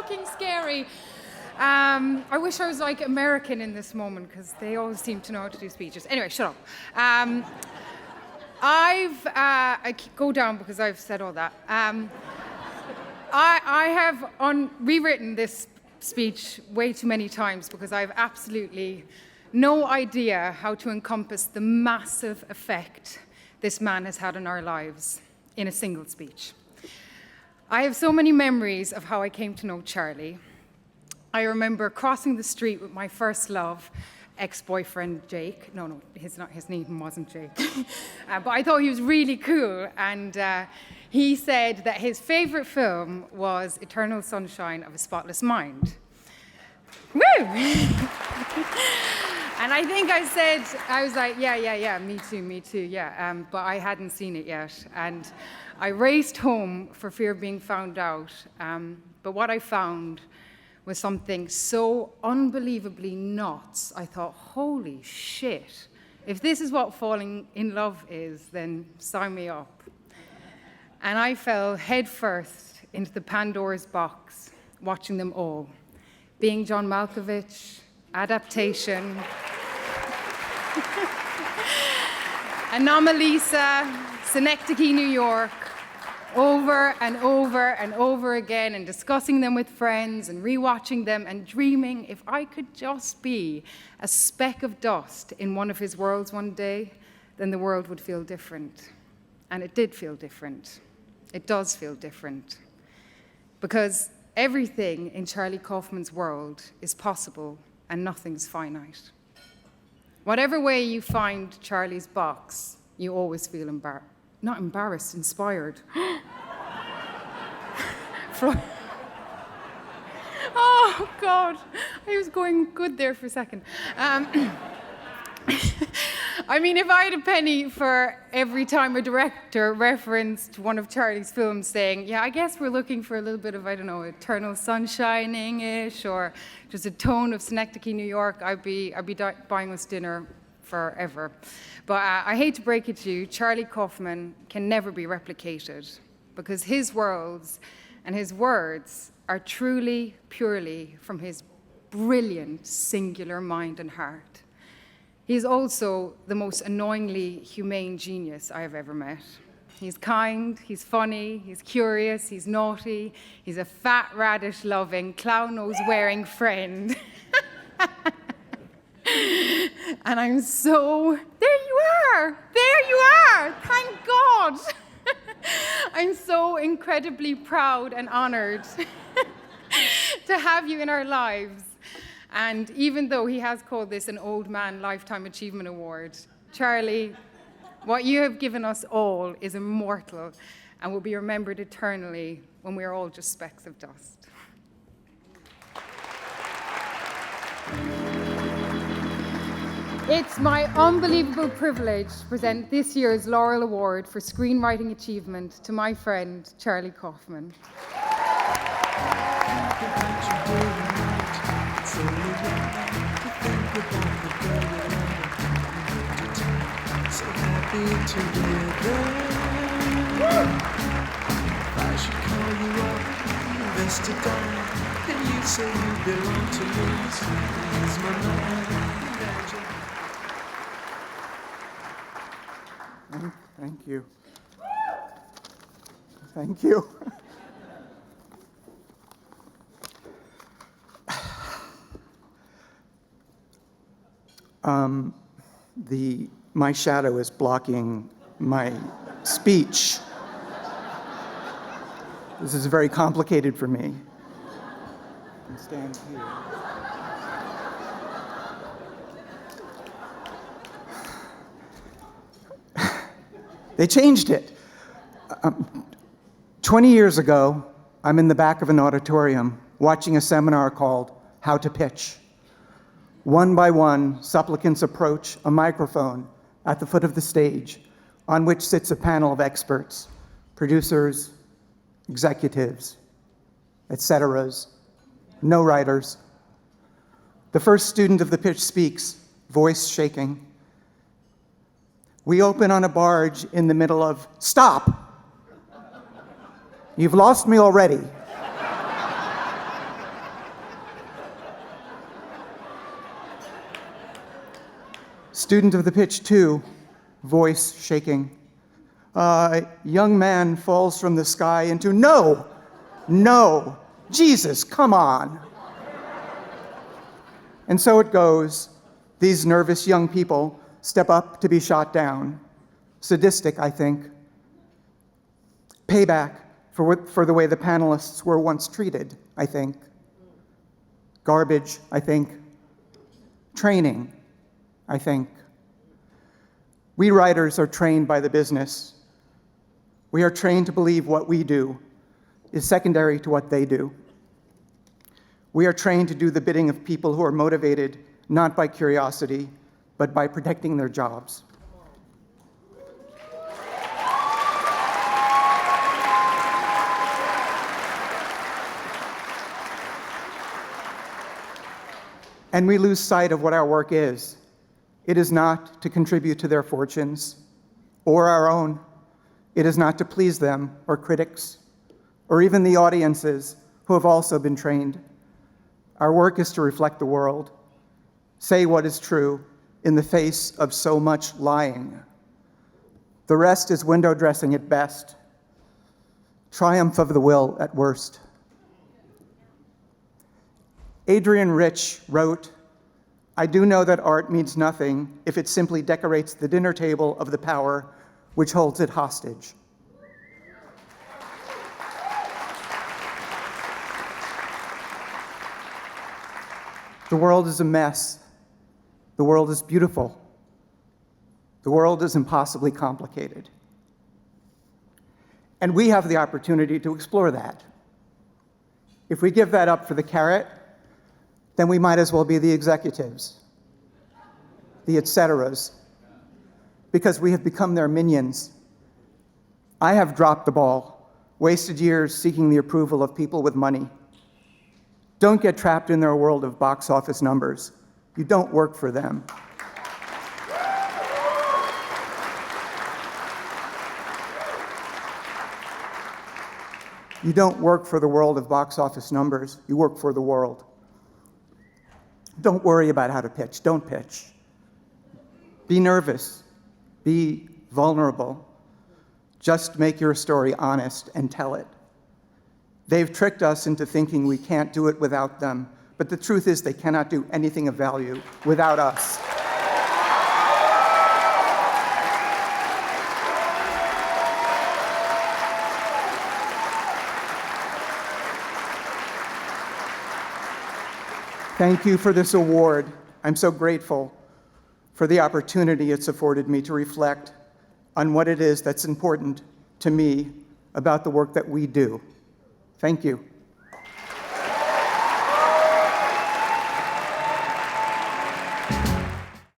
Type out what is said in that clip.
fucking scary. I wish I was like American in this moment because they always seem to know how to do speeches. Anyway, shut up. I go down because I've said all that. I have rewritten this speech way too many times because I have absolutely no idea how to encompass the massive effect this man has had on our lives in a single speech. I have so many memories of how I came to know Charlie. I remember crossing the street with my first love, ex-boyfriend Jake. No, his name wasn't Jake. But I thought he was really cool, and he said that his favorite film was Eternal Sunshine of a Spotless Mind. Woo! And I think I was like, yeah, me too, yeah. But I hadn't seen it yet. And I raced home for fear of being found out. But what I found was something so unbelievably nuts. I thought, holy shit. If this is what falling in love is, then sign me up. And I fell headfirst into the Pandora's box, watching them all. Being John Malkovich, Adaptation, Anomalisa, Synecdoche, New York, over and over and over again, and discussing them with friends and rewatching them and dreaming if I could just be a speck of dust in one of his worlds one day, then the world would feel different. And it did feel different. It does feel different. Because everything in Charlie Kaufman's world is possible and nothing's finite. Whatever way you find Charlie's box, you always feel not embarrassed, inspired. Oh, God. I was going good there for a second. I mean, if I had a penny for every time a director referenced one of Charlie's films saying, yeah, I guess we're looking for a little bit of, I don't know, Eternal Sunshining-ish, or just a tone of Synecdoche, New York, I'd be buying us dinner forever. But I hate to break it to you, Charlie Kaufman can never be replicated because his worlds and his words are truly, purely from his brilliant, singular mind and heart. He's also the most annoyingly humane genius I have ever met. He's kind, he's funny, he's curious, he's naughty, he's a fat, radish-loving, clown-nose-wearing friend. And I'm so, there you are, thank God. I'm so incredibly proud and honored to have you in our lives. And even though he has called this an Old Man Lifetime Achievement Award, Charlie, what you have given us all is immortal and will be remembered eternally when we are all just specks of dust. It's my unbelievable privilege to present this year's Laurel Award for Screenwriting Achievement to my friend, Charlie Kaufman. So happy together. I should call you up, invest a dime, and you say you belong to me. So here's my mind. Thank you. Thank you. My shadow is blocking my speech. This is very complicated for me. I can stand here. They changed it. 20 years ago, I'm in the back of an auditorium watching a seminar called How to Pitch. One by one, supplicants approach a microphone at the foot of the stage, on which sits a panel of experts, producers, executives, etc., no writers. The first student of the pitch speaks, voice shaking. We open on a barge in the middle of, stop! You've lost me already. Student of the pitch 2, voice shaking. Young man falls from the sky into, no, Jesus, come on. And so it goes. These nervous young people step up to be shot down. Sadistic, I think. Payback for the way the panelists were once treated, I think. Garbage, I think. Training, I think. We writers are trained by the business. We are trained to believe what we do is secondary to what they do. We are trained to do the bidding of people who are motivated not by curiosity, but by protecting their jobs. And we lose sight of what our work is. It is not to contribute to their fortunes or our own. It is not to please them or critics or even the audiences who have also been trained. Our work is to reflect the world, say what is true in the face of so much lying. The rest is window dressing at best, triumph of the will at worst. Adrienne Rich wrote, "I do know that art means nothing if it simply decorates the dinner table of the power which holds it hostage." The world is a mess. The world is beautiful. The world is impossibly complicated. And we have the opportunity to explore that. If we give that up for the carrot, then we might as well be the executives, the et ceteras, because we have become their minions. I have dropped the ball, wasted years seeking the approval of people with money. Don't get trapped in their world of box office numbers. You don't work for them. You don't work for the world of box office numbers. You work for the world. Don't worry about how to pitch. Don't pitch. Be nervous. Be vulnerable. Just make your story honest and tell it. They've tricked us into thinking we can't do it without them, but the truth is they cannot do anything of value without us. Thank you for this award. I'm so grateful for the opportunity it's afforded me to reflect on what it is that's important to me about the work that we do. Thank you.